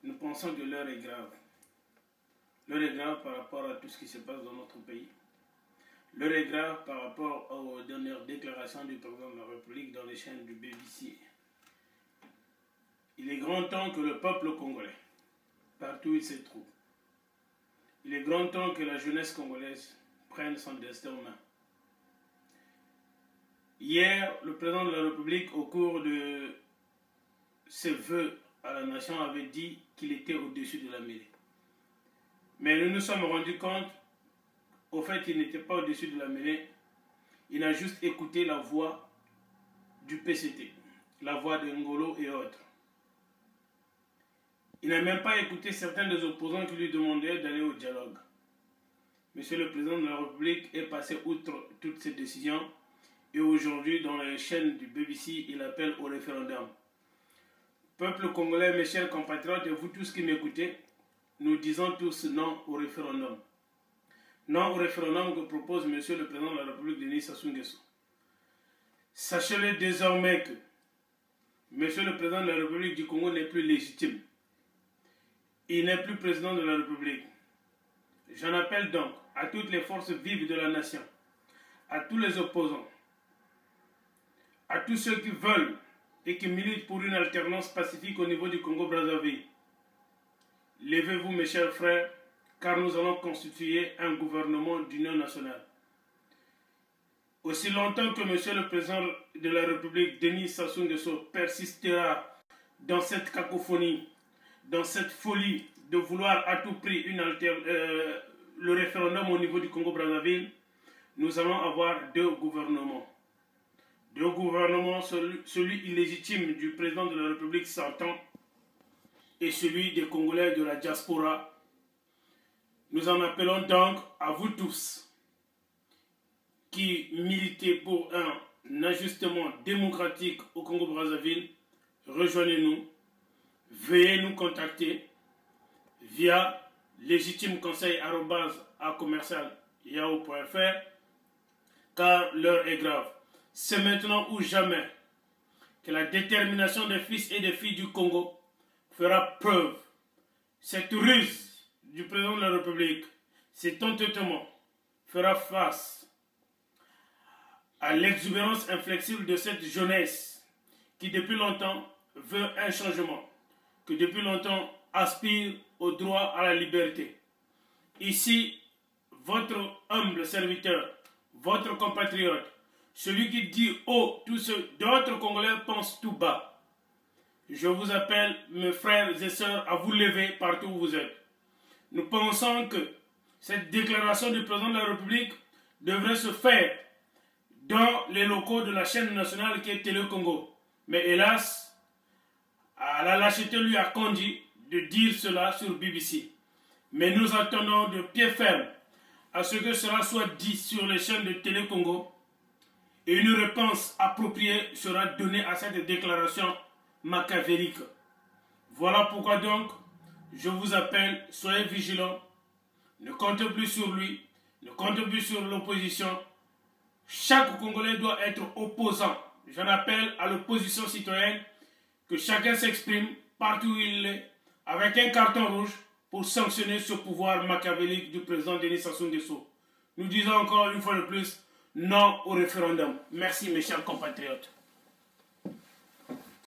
Nous pensons que l'heure est grave. L'heure est grave par rapport à tout ce qui se passe dans notre pays. L'heure est grave par rapport aux dernières déclarations du président de la République dans les chaînes du BBC. Il est grand temps que le peuple congolais, partout où il se trouve, il est grand temps que la jeunesse congolaise prenne son destin en main. Hier, le président de la République, au cours de ses vœux à la nation, avait dit qu'il était au-dessus de la mêlée. Mais nous nous sommes rendus compte, au fait, qu'il n'était pas au-dessus de la mêlée. Il a juste écouté la voix du PCT, la voix de Ngolo et autres. Il n'a même pas écouté certains des opposants qui lui demandaient d'aller au dialogue. Monsieur le président de la République est passé outre toutes ces décisions et aujourd'hui, dans les chaînes du BBC, il appelle au référendum. Peuple congolais, mes chers compatriotes et vous tous qui m'écoutez, nous disons tous non au référendum. Non au référendum que propose Monsieur le président de la République, Denis Sassou Nguesso. Sachez-le désormais que Monsieur le président de la République du Congo n'est plus légitime. Il n'est plus président de la République. J'en appelle donc à toutes les forces vives de la nation, à tous les opposants, à tous ceux qui veulent et qui militent pour une alternance pacifique au niveau du Congo-Brazzaville. Levez-vous mes chers frères, car nous allons constituer un gouvernement d'union nationale. Aussi longtemps que Monsieur le Président de la République, Denis Sassou Nguesso, persistera dans cette cacophonie, dans cette folie de vouloir à tout prix le référendum au niveau du Congo-Brazzaville, nous allons avoir deux gouvernements. Deux gouvernements, celui illégitime du président de la République sortant et celui des Congolais de la diaspora. Nous en appelons donc à vous tous qui militez pour un ajustement démocratique au Congo-Brazzaville. Rejoignez-nous, veuillez nous contacter via legitimeconseil@commercial.yahoo.fr car l'heure est grave. C'est maintenant ou jamais que la détermination des fils et des filles du Congo fera preuve. Cette ruse du président de la République, cet entêtement fera face à l'exubérance inflexible de cette jeunesse qui depuis longtemps veut un changement, qui depuis longtemps aspire au droit à la liberté. Ici, votre humble serviteur, votre compatriote, celui qui dit haut tout ce d'autres Congolais pensent tout bas. Je vous appelle, mes frères et sœurs, à vous lever partout où vous êtes. Nous pensons que cette déclaration du président de la République devrait se faire dans les locaux de la chaîne nationale qui est Télé Congo. Mais hélas, la lâcheté lui a conduit de dire cela sur BBC. Mais nous attendons de pied ferme à ce que cela soit dit sur les chaînes de Télé Congo et une réponse appropriée sera donnée à cette déclaration machiavélique. Voilà pourquoi donc, je vous appelle, soyez vigilants, ne comptez plus sur lui, ne comptez plus sur l'opposition. Chaque Congolais doit être opposant. J'en appelle à l'opposition citoyenne que chacun s'exprime partout où il est avec un carton rouge pour sanctionner ce pouvoir machiavélique du président Denis Sassou Nguesso. Nous disons encore une fois de plus non au référendum. Merci mes chers compatriotes.